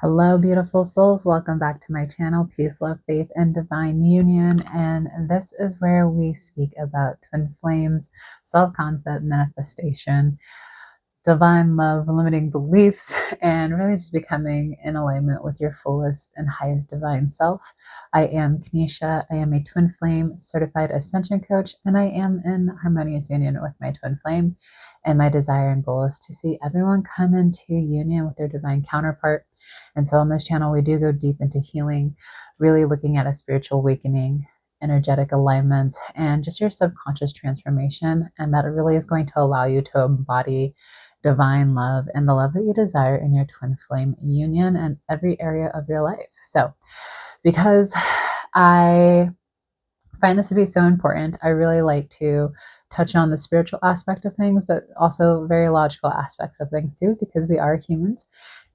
Hello, beautiful souls. Welcome back to my channel, Peace, Love, Faith, and Divine Union. And this is where we speak about twin flames, self-concept, manifestation, divine love, limiting beliefs, and really just becoming in alignment with your fullest and highest divine self. I am Kanisha. I am a twin flame certified ascension coach, and I am in harmonious union with my twin flame. And my desire and goal is to see everyone come into union with their divine counterpart. And so on this channel, we do go deep into healing, really looking at a spiritual awakening, energetic alignments, and just your subconscious transformation. And that really is going to allow you to embody divine love and the love that you desire in your twin flame union and every area of your life. So because I find this to be so important, I really like to touch on the spiritual aspect of things, but also very logical aspects of things too, because we are humans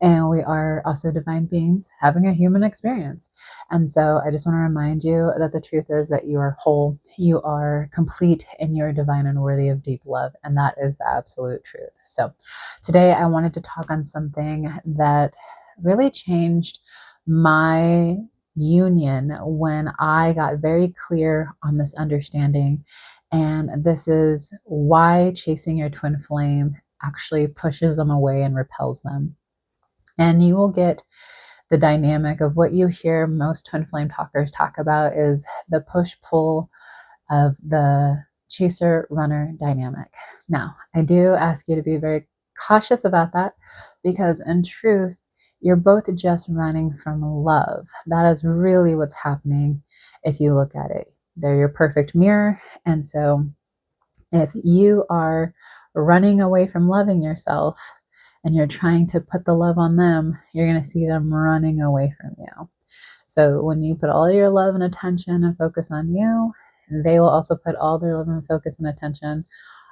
and we are also divine beings having a human experience. And so I just want to remind you that the truth is that you are whole, you are complete, and you're divine and worthy of deep love. And that is the absolute truth. So today I wanted to talk on something that really changed my union when I got very clear on this understanding. And this is why chasing your twin flame actually pushes them away and repels them. And you will get the dynamic of what you hear most twin flame talkers talk about is the push-pull of the chaser-runner dynamic. Now, I do ask you to be very cautious about that because in truth, you're both just running from love. That is really what's happening if you look at it. They're your perfect mirror. And so if you are running away from loving yourself and you're trying to put the love on them, you're going to see them running away from you. So when you put all your love and attention and focus on you, they will also put all their love and focus and attention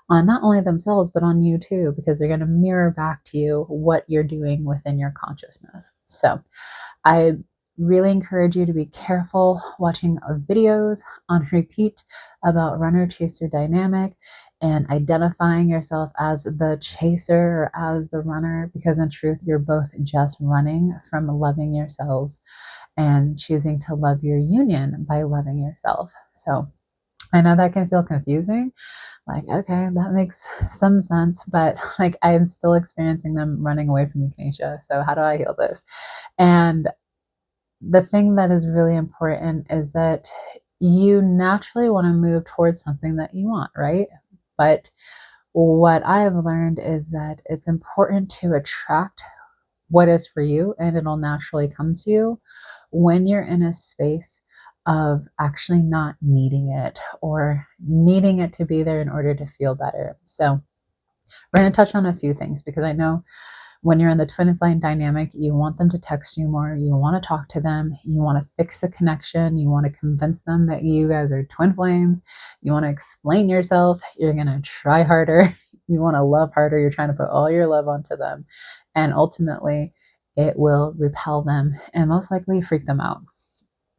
on not only themselves, but on you too, because they're going to mirror back to you what you're doing within your consciousness. So I really encourage you to be careful watching videos on repeat about runner chaser dynamic and identifying yourself as the chaser or as the runner, because in truth, you're both just running from loving yourselves and choosing to love your union by loving yourself. So I know that can feel confusing. Like, okay, that makes some sense, but like I'm still experiencing them running away from me, Kanisha. So how do I heal this? And the thing that is really important is that you naturally want to move towards something that you want, right? But what I have learned is that it's important to attract what is for you, and it'll naturally come to you when you're in a space of actually not needing it or needing it to be there in order to feel better. So we're going to touch on a few things because I know when you're in the twin flame dynamic, you want them to text you more, you want to talk to them, you want to fix a connection, you want to convince them that you guys are twin flames, you want to explain yourself, you're going to try harder, you want to love harder, you're trying to put all your love onto them, and ultimately it will repel them and most likely freak them out.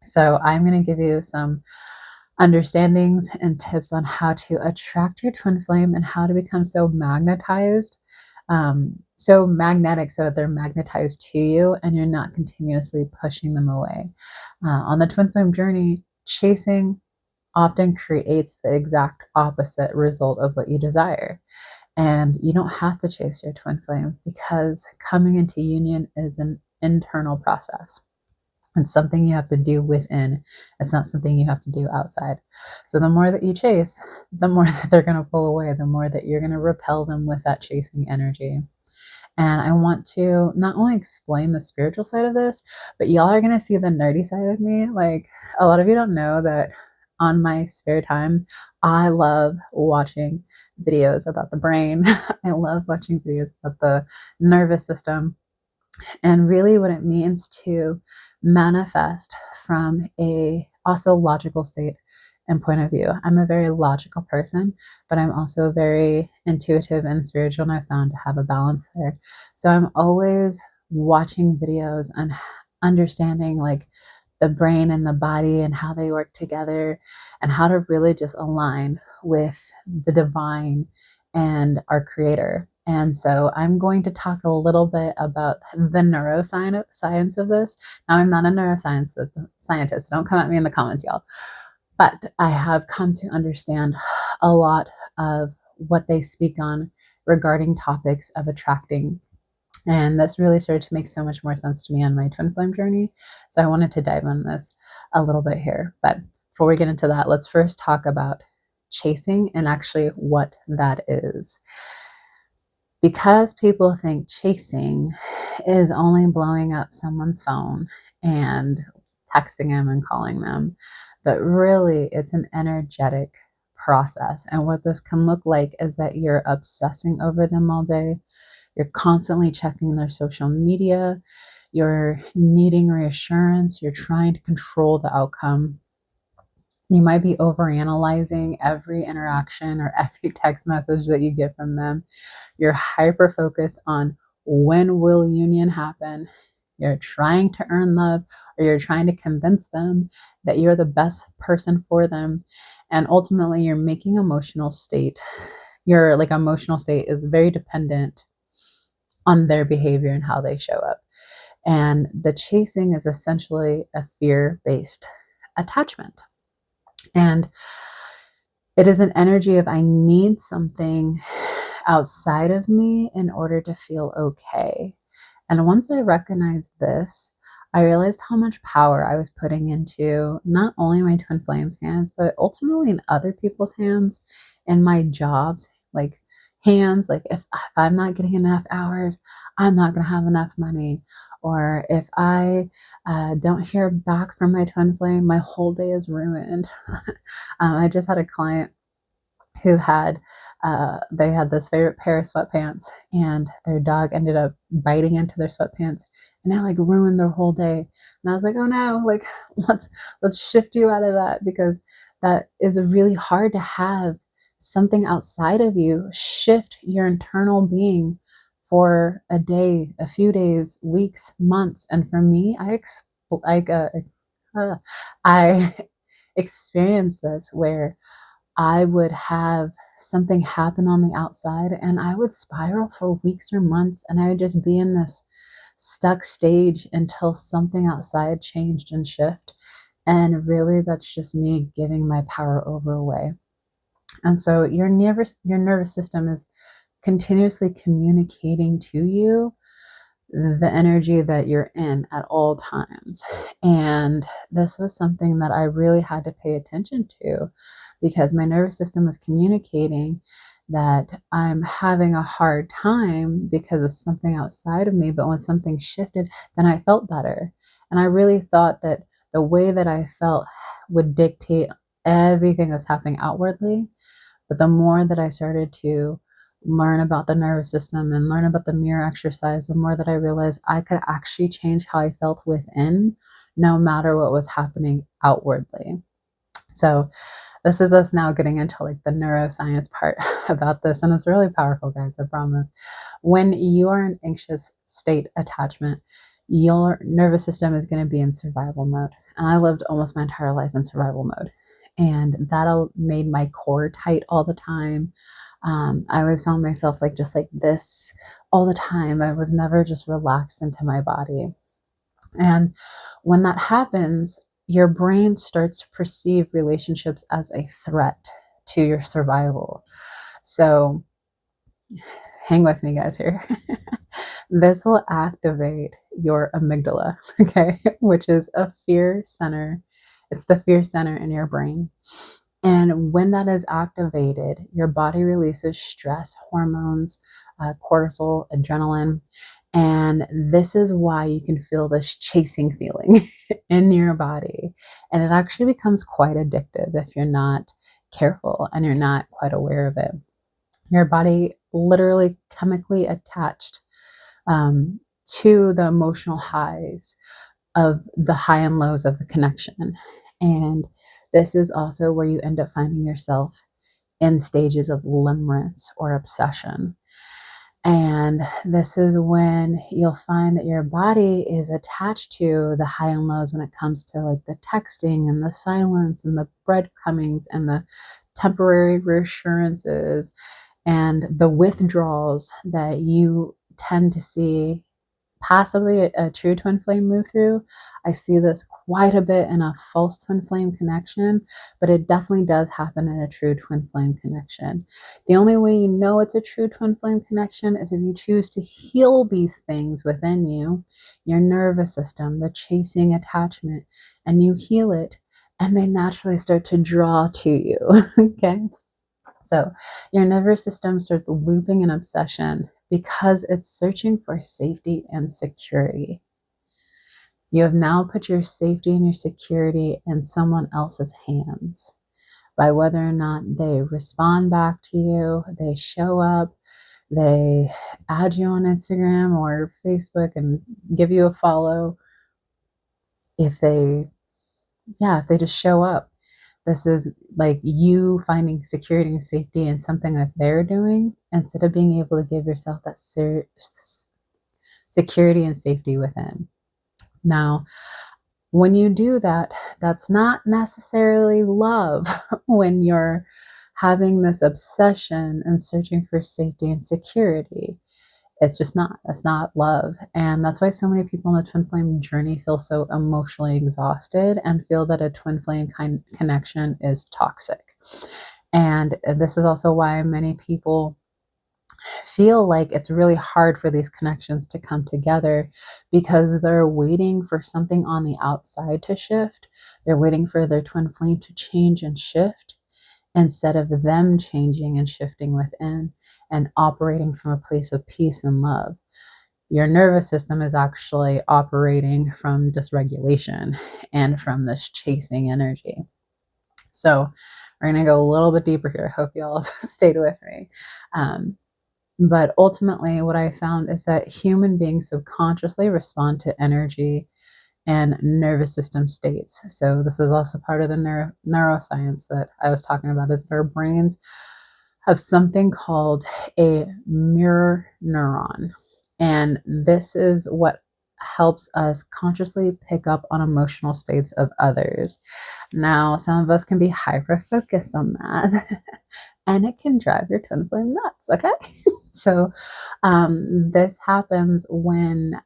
So I'm going to give you some understandings and tips on how to attract your twin flame and how to become so magnetized, so magnetic, so that they're magnetized to you and you're not continuously pushing them away. On the twin flame journey, chasing often creates the exact opposite result of what you desire. And you don't have to chase your twin flame because coming into union is an internal process. It's something you have to do within. It's not something you have to do outside. So the more that you chase, the more that they're going to pull away, the more that you're going to repel them with that chasing energy. And I want to not only explain the spiritual side of this, but y'all are going to see the nerdy side of me. Like, a lot of you don't know that on my spare time, I love watching videos about the brain. I love watching videos about the nervous system and really what it means to manifest from a also logical state and point of view. I'm a very logical person, but I'm also very intuitive and spiritual, and I found to have a balance there. So I'm always watching videos and understanding like the brain and the body and how they work together and how to really just align with the divine and our creator. And so I'm going to talk a little bit about the neuroscience of this. Now, I'm not a neuroscience scientist. Don't come at me in the comments, y'all. But I have come to understand a lot of what they speak on regarding topics of attracting. And this really started to make so much more sense to me on my twin flame journey. So I wanted to dive on this a little bit here. But before we get into that, let's first talk about chasing and actually what that is. Because people think chasing is only blowing up someone's phone and texting them and calling them, but really it's an energetic process. And what this can look like is that you're obsessing over them all day. You're constantly checking their social media. You're needing reassurance. You're trying to control the outcome. You might be overanalyzing every interaction or every text message that you get from them. You're hyper focused on when will union happen. You're trying to earn love, or you're trying to convince them that you're the best person for them. And ultimately, you're making emotional state. Your emotional state is very dependent on their behavior and how they show up. And the chasing is essentially a fear-based attachment. And it is an energy of I need something outside of me in order to feel okay. And once I recognized this, I realized how much power I was putting into not only my twin flames hands, but ultimately in other people's hands, in my jobs, hands. If I'm not getting enough hours, I'm not going to have enough money. Or if I don't hear back from my twin flame, my whole day is ruined. I just had a client who they had this favorite pair of sweatpants, and their dog ended up biting into their sweatpants, and it ruined their whole day. And I was like, oh no, let's shift you out of that, because that is really hard to have something outside of you shift your internal being for a day, a few days, weeks, months. And for me, I experienced this where I would have something happen on the outside and I would spiral for weeks or months, and I would just be in this stuck stage until something outside changed and shift. And really, that's just me giving my power over away. And so your nervous system is continuously communicating to you the energy that you're in at all times. And this was something that I really had to pay attention to, because my nervous system was communicating that I'm having a hard time because of something outside of me. But when something shifted, then I felt better. And I really thought that the way that I felt would dictate everything that's happening outwardly. But the more that I started to learn about the nervous system and learn about the mirror exercise, the more that I realized I could actually change how I felt within, no matter what was happening outwardly. So this is us now getting into the neuroscience part about this. And it's really powerful, guys, I promise. When you are in anxious state attachment, your nervous system is going to be in survival mode. And I lived almost my entire life in survival mode. And that made my core tight all the time. I always found myself just like this all the time. I was never just relaxed into my body. And when that happens, your brain starts to perceive relationships as a threat to your survival. So hang with me, guys, here. This will activate your amygdala, okay, which is a fear center. It's the fear center in your brain. And when that is activated, your body releases stress hormones, cortisol, adrenaline. And this is why you can feel this chasing feeling in your body. And it actually becomes quite addictive if you're not careful and you're not quite aware of it. Your body literally chemically attached to the emotional highs of the high and lows of the connection. And this is also where you end up finding yourself in stages of limerence or obsession. And this is when you'll find that your body is attached to the high and lows when it comes to the texting and the silence and the breadcrumbings and the temporary reassurances. and the withdrawals that you tend to see passively a true twin flame move through. I see this quite a bit in a false twin flame connection, but it definitely does happen in a true twin flame connection. The only way you know it's a true twin flame connection is if you choose to heal these things within you, your nervous system, the chasing attachment, and you heal it, and they naturally start to draw to you. Okay. So your nervous system starts looping an obsession because it's searching for safety and security. You have now put your safety and your security in someone else's hands by whether or not they respond back to you, they show up, they add you on Instagram or Facebook and give you a follow. If they just show up. This is like you finding security and safety in something that they're doing instead of being able to give yourself that security and safety within. Now, when you do that, that's not necessarily love when you're having this obsession and searching for safety and security. It's just not. That's not love. And that's why so many people on the twin flame journey feel so emotionally exhausted and feel that a twin flame connection is toxic. And this is also why many people feel like it's really hard for these connections to come together because they're waiting for something on the outside to shift. They're waiting for their twin flame to change and shift instead of them changing and shifting within and operating from a place of peace and love. Your nervous system is actually operating from dysregulation and from this chasing energy. So we're going to go a little bit deeper here. I hope you all stayed with me. But ultimately, what I found is that human beings subconsciously respond to energy and nervous system states. So this is also part of the neuroscience that I was talking about, is that our brains have something called a mirror neuron. And this is what helps us consciously pick up on emotional states of others. Now, some of us can be hyper focused on that and it can drive your twin flame nuts. Okay. So this happens when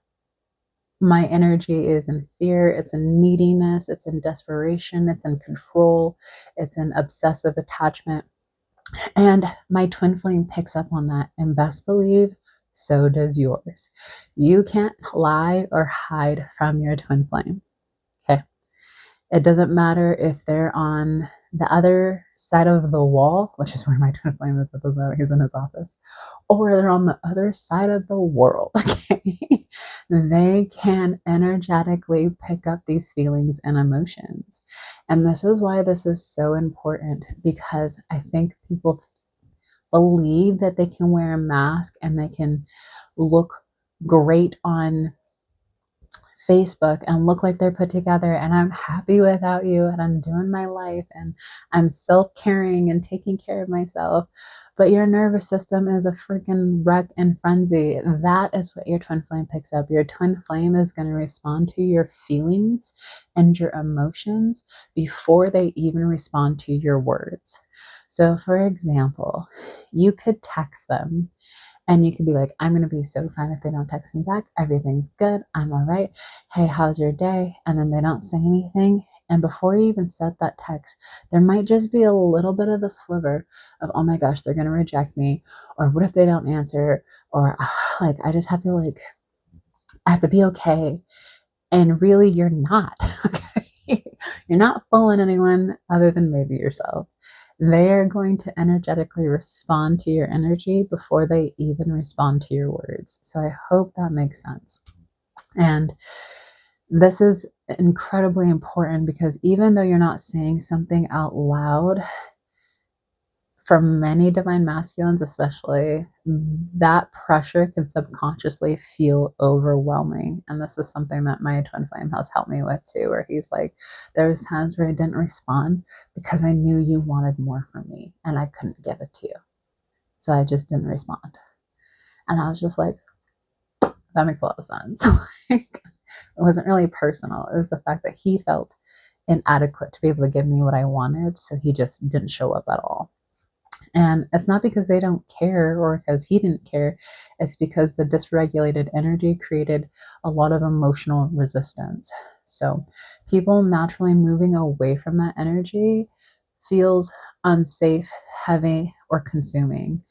my energy is in fear, it's in neediness, it's in desperation, it's in control, it's in obsessive attachment. And my twin flame picks up on that, and best believe, so does yours. You can't lie or hide from your twin flame. Okay. It doesn't matter if they're on the other side of the wall, which is where my twin flame is at this moment, he's in his office, or they're on the other side of the world. Okay. They can energetically pick up these feelings and emotions. And this is why this is so important, because I think people believe that they can wear a mask and they can look great on Facebook and look like they're put together and I'm happy without you and I'm doing my life and I'm self-caring and taking care of myself, but your nervous system is a freaking wreck and frenzy. That is what your twin flame picks up. Your twin flame is going to respond to your feelings and your emotions before they even respond to your words. So for example, you could text them and you could be like, I'm going to be so fine if they don't text me back. Everything's good. I'm all right. Hey, how's your day? And then they don't say anything. And before you even set that text, there might just be a little bit of a sliver of, oh my gosh, they're going to reject me. Or what if they don't answer? Or like, I just have to I have to be okay. And really, you're not. Okay? You're not fooling anyone other than maybe yourself. They are going to energetically respond to your energy before they even respond to your words. So I hope that makes sense. And this is incredibly important because even though you're not saying something out loud, for many divine masculines especially, that pressure can subconsciously feel overwhelming. And this is something that my twin flame has helped me with too, where he's like, there was times where I didn't respond because I knew you wanted more from me and I couldn't give it to you. So I just didn't respond. And I was just like, that makes a lot of sense. It wasn't really personal. It was the fact that he felt inadequate to be able to give me what I wanted. So he just didn't show up at all. And it's not because they don't care or because he didn't care. It's because the dysregulated energy created a lot of emotional resistance. So people naturally moving away from that energy feels unsafe, heavy, or consuming.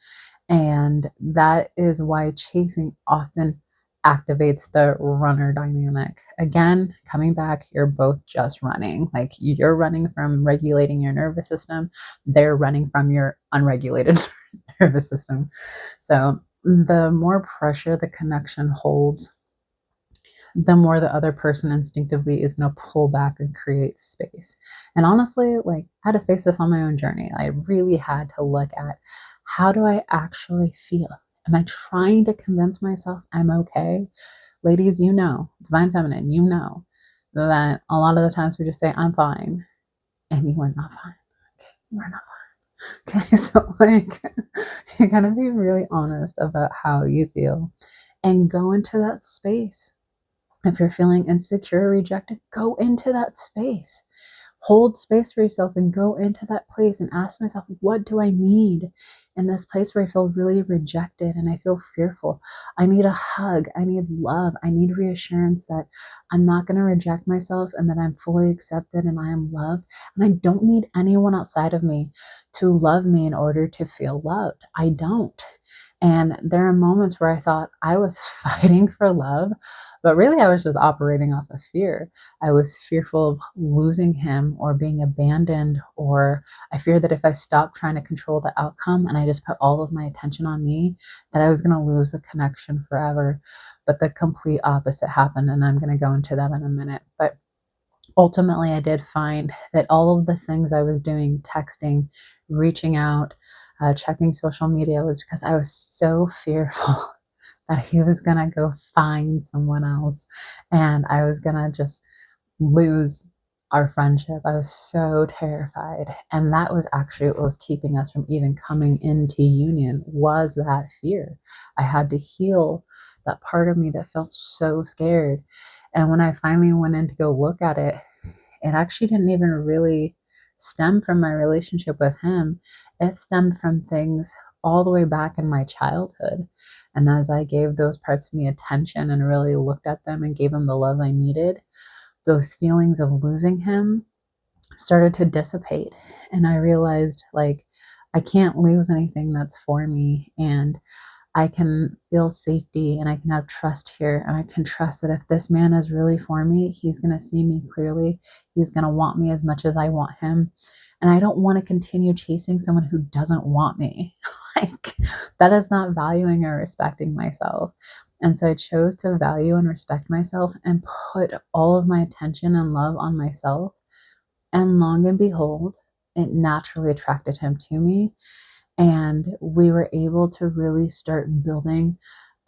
And that is why chasing often activates the runner dynamic. Again, coming back, you're both just running. Like you're running from regulating your nervous system, they're running from your unregulated nervous system. So the more pressure the connection holds, the more the other person instinctively is going to pull back and create space. And honestly, like I had to face this on my own journey. I really had to look at, how do I actually feel? Am I trying to convince myself I'm okay? Ladies, you know, divine feminine, you know that a lot of the times we just say, I'm fine, and you are not fine. Okay, you are not fine. Okay, so like, you gotta be really honest about how you feel and go into that space. If you're feeling insecure or rejected, go into that space. Hold space for yourself and go into that place and ask myself, what do I need in this place where I feel really rejected and I feel fearful? I need a hug. I need love. I need reassurance that I'm not going to reject myself and that I'm fully accepted and I am loved. And I don't need anyone outside of me to love me in order to feel loved. I don't. And there are moments where I thought I was fighting for love, but really I was just operating off of fear. I was fearful of losing him or being abandoned, or I feared that if I stopped trying to control the outcome and I just put all of my attention on me, that I was going to lose the connection forever. But the complete opposite happened, and I'm going to go into that in a minute. But ultimately, I did find that all of the things I was doing, texting, reaching out, checking social media, was because I was so fearful that he was going to go find someone else and I was going to just lose our friendship. I was so terrified. And that was actually what was keeping us from even coming into union, was that fear. I had to heal that part of me that felt so scared. And when I finally went in to go look at it, it actually didn't even really stem from my relationship with him. It stemmed from things all the way back in my childhood. And as I gave those parts of me attention and really looked at them and gave them the love I needed, those feelings of losing him started to dissipate. And I realized, like, I can't lose anything that's for me. And I can feel safety and I can have trust here. And I can trust that if this man is really for me, he's going to see me clearly. He's going to want me as much as I want him. And I don't want to continue chasing someone who doesn't want me. Like, that is not valuing or respecting myself. And so I chose to value and respect myself and put all of my attention and love on myself. And long and behold, it naturally attracted him to me. And we were able to really start building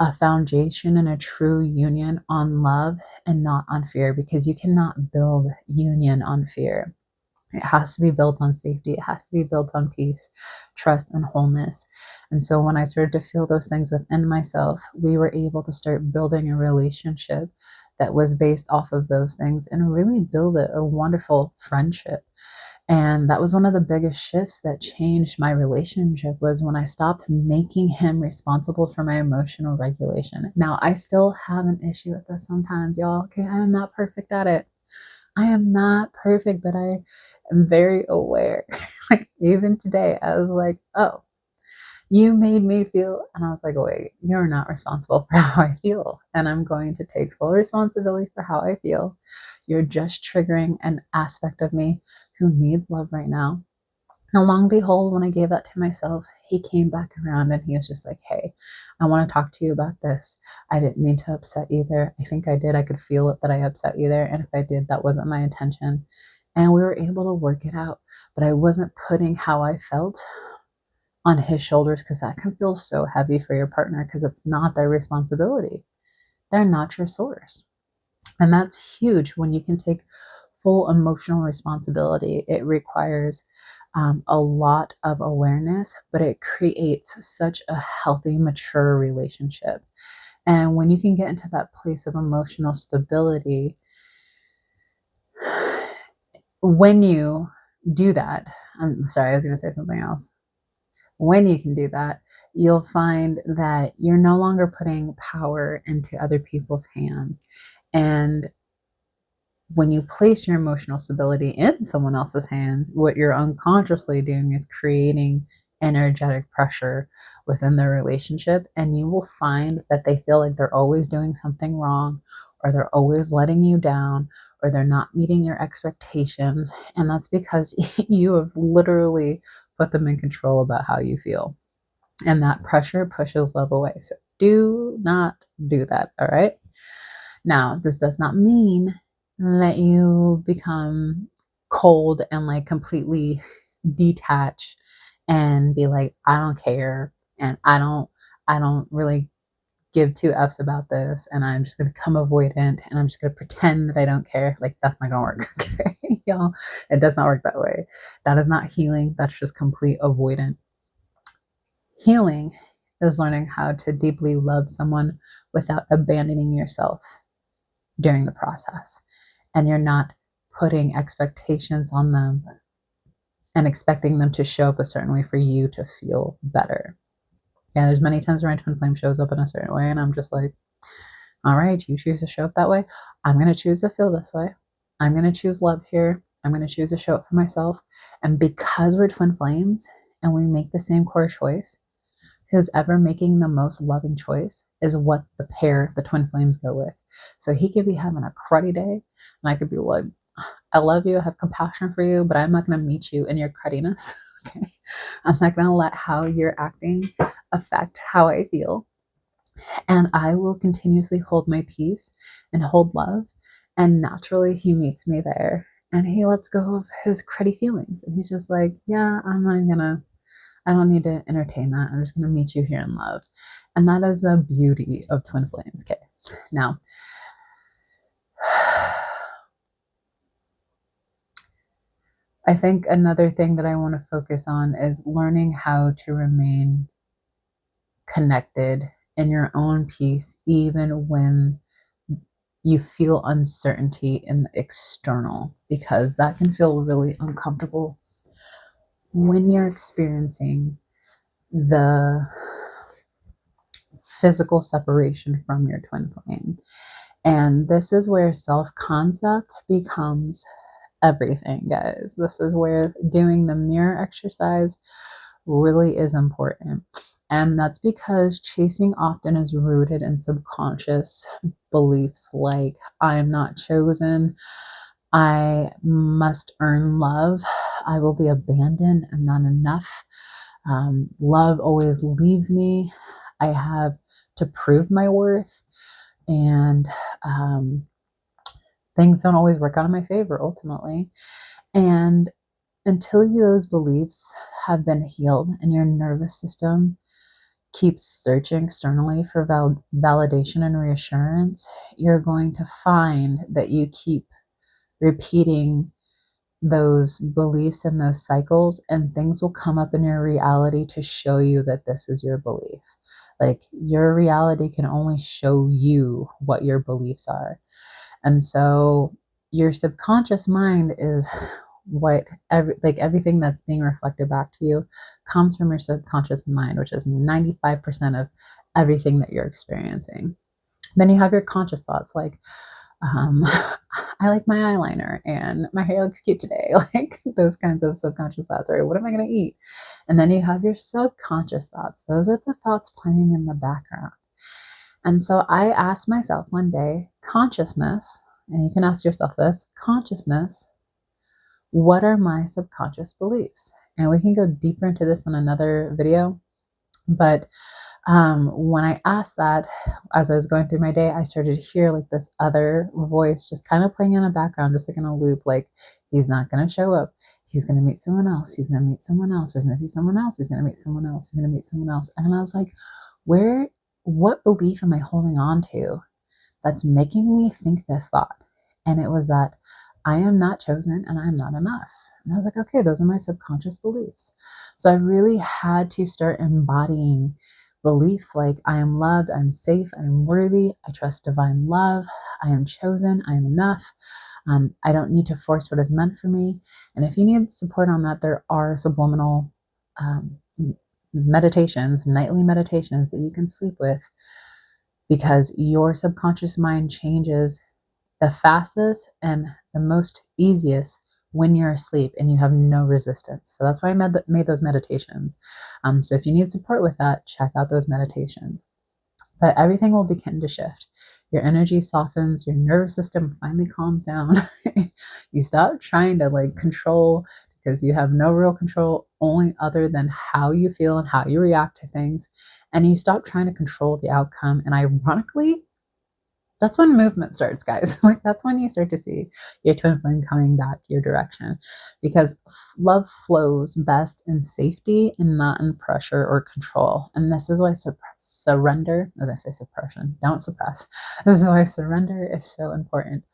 a foundation and a true union on love and not on fear, because you cannot build union on fear. It has to be built on safety. It has to be built on peace, trust, and wholeness. And so when I started to feel those things within myself, we were able to start building a relationship that was based off of those things and really build a wonderful friendship. And that was one of the biggest shifts that changed my relationship, was when I stopped making him responsible for my emotional regulation. Now, I still have an issue with this sometimes, y'all. Okay, I am not perfect at it. I am not perfect, but I am very aware. Like even today, I was like, oh, you made me feel, and I was like, wait, you're not responsible for how I feel. And I'm going to take full responsibility for how I feel. You're just triggering an aspect of me who needs love right now. And long and behold, when I gave that to myself, he came back around and he was just like, hey, I want to talk to you about this. I didn't mean to upset you there. I think I did. I could feel it that I upset you there. And if I did, that wasn't my intention. And we were able to work it out. But I wasn't putting how I felt on his shoulders, because that can feel so heavy for your partner, because it's not their responsibility. They're not your source. And that's huge when you can take full emotional responsibility. It requires a lot of awareness, but it creates such a healthy, mature relationship. And when you can get into that place of emotional stability, when you do that, I'm sorry, I was going to say something else. When you can do that, you'll find that you're no longer putting power into other people's hands. And when you place your emotional stability in someone else's hands, what you're unconsciously doing is creating energetic pressure within the relationship. And you will find that they feel like they're always doing something wrong, or they're always letting you down, or they're not meeting your expectations. And that's because you have literally put them in control about how you feel. And that pressure pushes love away. So do not do that. All right. Now, this does not mean that you become cold and like completely detach and be like, I don't care, and I don't really give two F's about this, and I'm just gonna become avoidant, and I'm just gonna pretend that I don't care. Like, that's not gonna work. Okay, y'all. It does not work that way. That is not healing. That's just complete avoidant. Healing is learning how to deeply love someone without abandoning yourself during the process. And you're not putting expectations on them and expecting them to show up a certain way for you to feel better. Yeah, there's many times where my twin flame shows up in a certain way, and I'm just like, all right, you choose to show up that way. I'm going to choose to feel this way. I'm going to choose love here. I'm going to choose to show up for myself. And because we're twin flames and we make the same core choice, who's ever making the most loving choice is what the pair, the twin flames, go with. So he could be having a cruddy day, and I could be like, I love you, I have compassion for you, but I'm not going to meet you in your crudiness. Okay, I'm not going to let how you're acting affect how I feel, and I will continuously hold my peace and hold love. And naturally, he meets me there, and he lets go of his cruddy feelings, and he's just like, yeah, I'm not even gonna. I don't need to entertain that. I'm just going to meet you here in love. And that is the beauty of twin flames. Okay. Now, I think another thing that I want to focus on is learning how to remain connected in your own peace, even when you feel uncertainty in the external, because that can feel really uncomfortable when you're experiencing the physical separation from your twin flame. And this is where self-concept becomes everything, guys. This is where doing the mirror exercise really is important. And that's because chasing often is rooted in subconscious beliefs like, I am not chosen, I must earn love, I will be abandoned, I'm not enough, love always leaves me, I have to prove my worth, and things don't always work out in my favor ultimately. And until those beliefs have been healed and your nervous system keeps searching externally for validation and reassurance, you're going to find that you keep repeating those beliefs and those cycles, and things will come up in your reality to show you that this is your belief. Like, your reality can only show you what your beliefs are. And so your subconscious mind is what everything that's being reflected back to you comes from your subconscious mind, which is 95% of everything that you're experiencing. Then you have your conscious thoughts like, I like my eyeliner and my hair looks cute today. Like those kinds of subconscious thoughts, or what am I going to eat? And then you have your subconscious thoughts. Those are the thoughts playing in the background. And so I asked myself one day, consciousness, and you can ask yourself this, consciousness, what are my subconscious beliefs? And we can go deeper into this in another video. But when I asked that, as I was going through my day, I started to hear like this other voice just kind of playing in the background, just like in a loop, like, he's not going to show up. He's going to meet someone else. He's going to meet someone else. There's going to be someone else. He's going to meet someone else. He's going to meet someone else. And I was like, what belief am I holding on to that's making me think this thought? And it was that I am not chosen and I'm not enough. And I was like, okay, those are my subconscious beliefs. So I really had to start embodying beliefs like, I am loved, I'm safe, I'm worthy, I trust divine love, I am chosen, I am enough. I don't need to force what is meant for me. And if you need support on that, there are subliminal meditations, nightly meditations that you can sleep with, because your subconscious mind changes the fastest and the most easiest when you're asleep and you have no resistance. So that's why I made those meditations. So if you need support with that, check out those meditations. But everything will begin to shift. Your energy softens, your nervous system finally calms down. You stop trying to like control, because you have no real control only other than how you feel and how you react to things. And you stop trying to control the outcome. And ironically, that's when movement starts, guys. Like that's when you start to see your twin flame coming back your direction, because love flows best in safety and not in pressure or control. And this is why surrender, as I say, suppression, don't suppress. This is why surrender is so important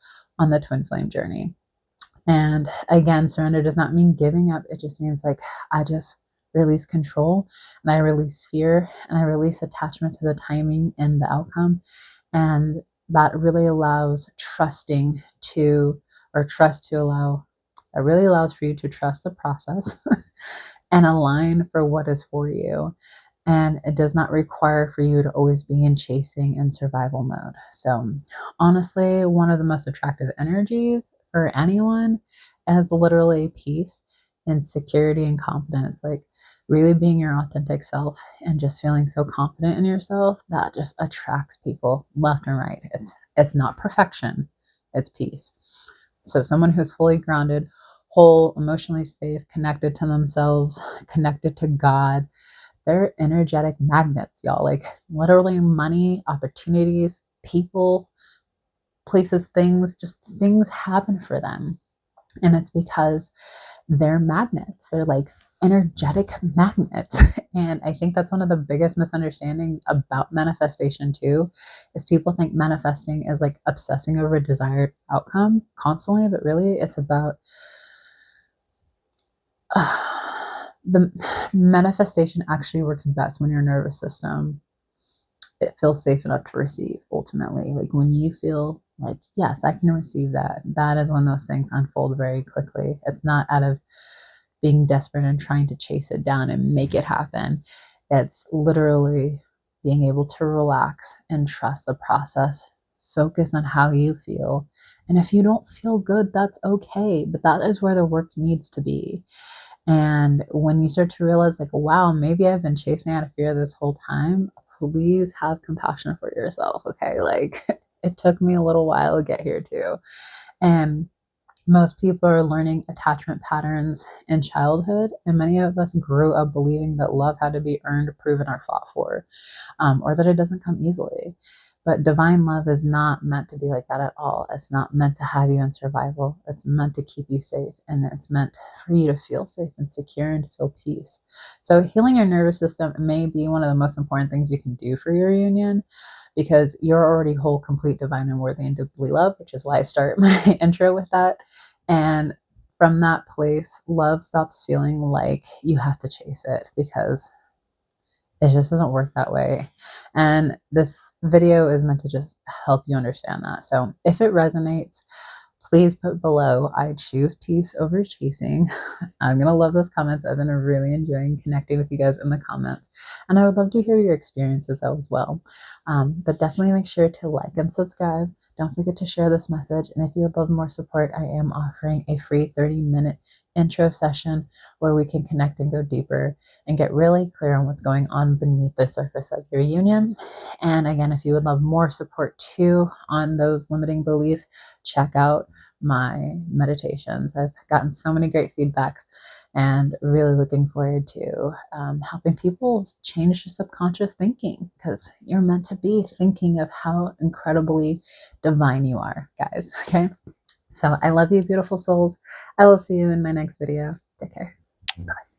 on the twin flame journey. And again, surrender does not mean giving up. It just means like, I just release control, and I release fear, and I release attachment to the timing and the outcome. And that really allows trusting to, or trust to allow, that really allows for you to trust the process and align for what is for you. And it does not require for you to always be in chasing and survival mode. So honestly, one of the most attractive energies for anyone is literally peace and security and confidence. Like really being your authentic self and just feeling so confident in yourself, that just attracts people left and right. It's not perfection, it's peace. So someone who's fully grounded, whole, emotionally safe, connected to themselves, connected to God, they're energetic magnets, y'all. Like literally money, opportunities, people, places, things, just things happen for them. And it's because they're magnets. They're like energetic magnets. And I think that's one of the biggest misunderstandings about manifestation too, is people think manifesting is like obsessing over a desired outcome constantly, but really it's about the manifestation actually works best when your nervous system, it feels safe enough to receive. Ultimately, like when you feel like, yes, I can receive that, that is when those things unfold very quickly. It's not out of being desperate and trying to chase it down and make it happen. It's literally being able to relax and trust the process, focus on how you feel. And if you don't feel good, that's okay, but that is where the work needs to be. And when you start to realize, like, wow, maybe I've been chasing out of fear this whole time, please have compassion for yourself. Okay. Like, it took me a little while to get here too. And most people are learning attachment patterns in childhood. And many of us grew up believing that love had to be earned, proven, or fought for, or that it doesn't come easily. But divine love is not meant to be like that at all. It's not meant to have you in survival. It's meant to keep you safe, and it's meant for you to feel safe and secure and to feel peace. So healing your nervous system may be one of the most important things you can do for your union, because you're already whole, complete, divine, and worthy, and deeply loved, which is why I start my intro with that. And from that place, love stops feeling like you have to chase it, because it just doesn't work that way. And this video is meant to just help you understand that. So if it resonates, please put below, I choose peace over chasing. I'm going to love those comments. I've been really enjoying connecting with you guys in the comments. And I would love to hear your experiences as well. But definitely make sure to like and subscribe. Don't forget to share this message. And if you would love more support, I am offering a free 30-minute intro session where we can connect and go deeper and get really clear on what's going on beneath the surface of your union. And again, if you would love more support too on those limiting beliefs, check out my meditations. I've gotten so many great feedbacks, and really looking forward to helping people change the subconscious thinking, because you're meant to be thinking of how incredibly divine you are, guys. Okay. So I love you, beautiful souls. I will see you in my next video. Take care. Bye.